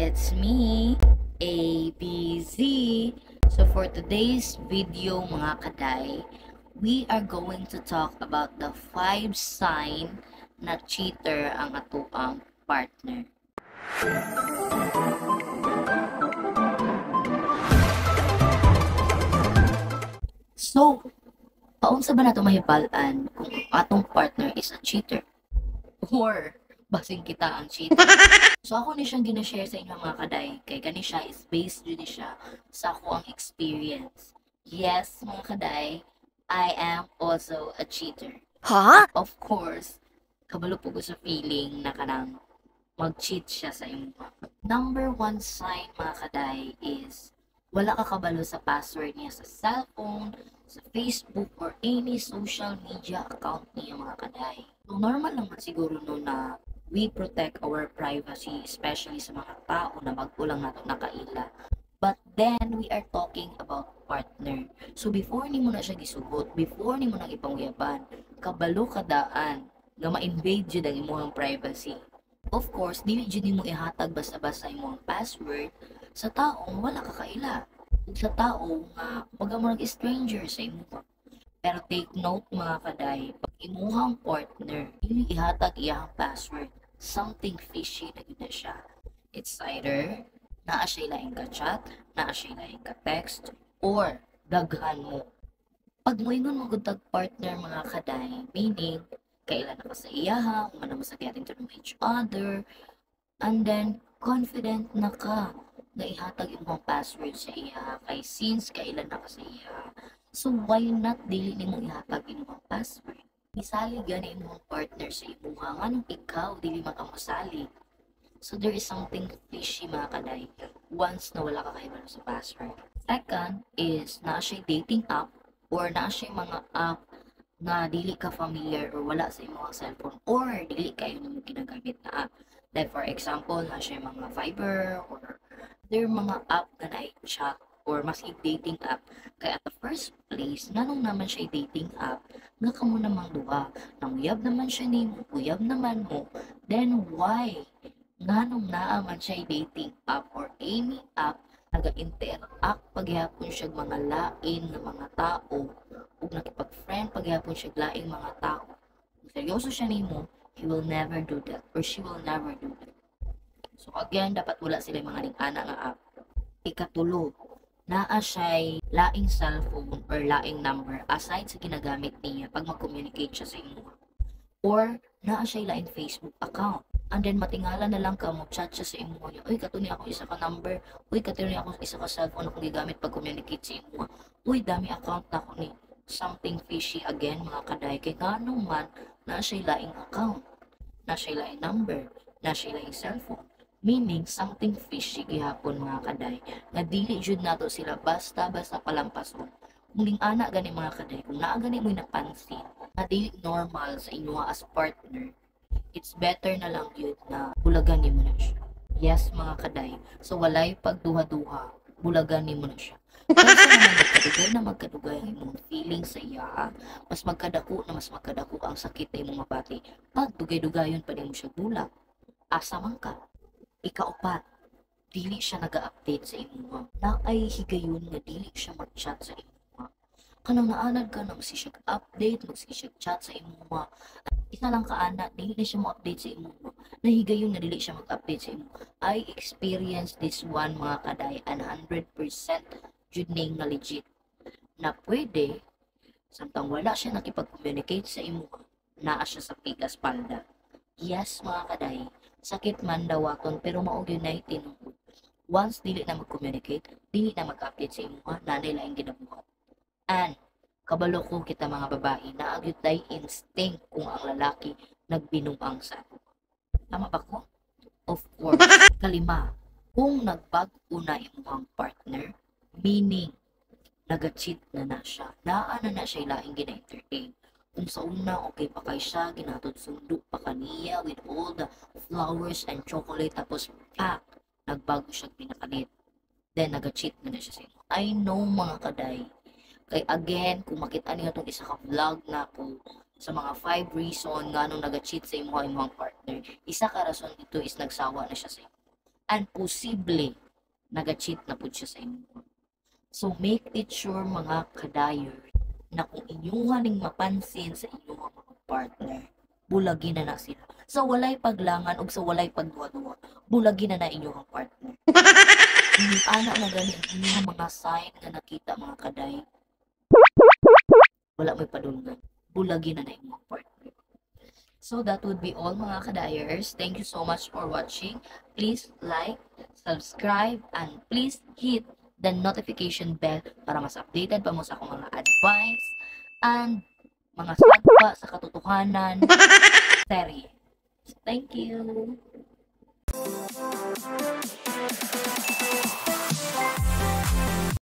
it's me, ABZ. So for today's video mga kaday, we are going to talk about the 5 sign na cheater ang atuang partner. So, paunsa ba nato mahibalan kung atong partner is a cheater? Or basing kita ang cheater? So ako ni siyang gina-share sa inyo mga kaday, kay kani siya is based dito siya sa ako ang experience. Yes, mga kaday, I am also a cheater. Ha? Of course, kabalo po ko sa feeling na kanang mag-cheat siya sa imo. Number 1 sign mga kaday is wala ka kabalo sa password niya sa cellphone, sa Facebook, or any social media account niya mga kaday. So normal naman siguro no na we protect our privacy, especially sa mga tao na magkulang nato nakaila. But then, we are talking about partner. So, before ni mo na siya gisugot, before ni mo na ipangyaban, kabalo kadaan, nga ma-invade dyan ang imong privacy. Of course, dili dyan mo ihatag basta-basta imong password sa taong wala kakaila. Sa tao nga, baga mo stranger sa imo. Pero take note mga kaday, pag imuhang partner, dili ihatag iyang password, something fishy na gina siya. It's either naa siya laing ka-chat, naa siya laing ka-text, or daghan mo. Pag moingon mo gud partner mga kaday, meaning kailan na ka sa iyaha, kung ano mo sa getting to know each other, and then confident na ka na ihatag imong password sa iya kay since kailan na ka sa iya. So why not dili nimo ihatag imong password? Misali gani imong partner sa imuha nganong ikaw dili makamusali. So there is something fishy mga kaday once na wala ka kahibalo sa password. Second is naa siya dating app or naa siya mga app na dili ka familiar or wala sa imong cellphone or dili kayo nimo ginagamit na app. Like for example, naa siya mga Viber or there mga app na na-chat or mas dating app. Kaya at the first place, nganong naman siya dating app, nga kamo namang duha. Nanguyab naman siya nimo, uyab naman mo, then why? Nganong naaman siya dating app or any app, naga-interact paghihapon siya mga lain na mga tao, o nakipag-friend paghihapon siya laing mga tao. Kung seryoso siya nimo, he will never do that or she will never do that. So again, dapat wala sila mga ning-ana nga app. Ikatulo, naa siya'y laing cellphone or laing number aside sa ginagamit niya pag mag-communicate siya sa inyo. Or, naa siya'y laing Facebook account. And then, matingala na lang ka mo chat siya sa inyo. Uy, katuni ako isa ka number. Uy, katuni ako isa ka cellphone akong gigamit pag communicate sa inyo. Uy, dami account na ako ni. Something fishy again, mga kaday. Kaya nga man, naa siya'y laing account. Naa siya'y laing number. Naa siya'y laing cellphone. Meaning, something fishy gihapon mga kaday, nga dili jud nato sila basta-basta palampason. Kung ning-ana gani mga kaday, kung naa gani mo'y napansin, na dili normal sa inyo as partner, it's better na lang yun na bulagan ni mo na siya. Yes mga kaday, so walay pagduha-duha, bulagan ni mo na siya. Kasi naman magkadugay ang imong feeling sa iya, mas magkadako ang sakit na imong mabati, pag dugay-dugayon pa mo siya bulag. Asa man ka? Ikaupat, dili siya naga-update sa imo. Na ay higayon nga dili siya mag-chat sa imo. Kanang naanad ka na magsi siya update, magsi siya chat sa imo. Isa lang kaana, dili na siya mag-update sa imo. Nahigayon nga dili siya mag-update sa imo. I experienced this one mga kaday, 100% jud ning nga legit. Na pwede, samtang wala siya nakipag-communicate sa imo, naa siya sa pigas palda. Yes mga kaday, sakit man dawaton pero maog yun na itinungod. Once dili na mag-communicate, dili na mag-update sa imo, nanay laing ginabuhat. And kabalo ko kita mga babae na agyud tay instinct kung ang lalaki nagbinuang sa ato. Tama ba ko? Of course. Kalima, kung nagbag-o na imong partner, meaning naga-cheat na siya, naa na siya laing gina-entertain. Kung sa una, okay pa kay siya, ginatod sundo pa kaniya with all the flowers and chocolate, tapos nagbago siya pinakanit. Then, nag-cheat na siya sa inyo. I know mga kaday. Kay again, kung makita niyo itong isa ka vlog na po sa mga 5 reason nga nung nag-cheat sa imong partner, isa ka rason dito is nagsawa na siya sa inyo. and posible nag-cheat na po siya sa inyo. So make it sure mga kadayer na kung inyong haling mapansin sa inyong mga partner, bulagin na sila. Sa walay paglangan o sa walay pagduwa-duwa, bulagin na inyong partner. Hindi anak na ganin inyong mga sign na nakita mga kaday, wala may padulungan. Bulagin na inyong partner. So that would be all mga kadayers. Thank you so much for watching. Please like, subscribe, and please hit the notification bell para mas updated pa mo sa akong mga advice and mga sagpa sa katotohanan serye. So, thank you.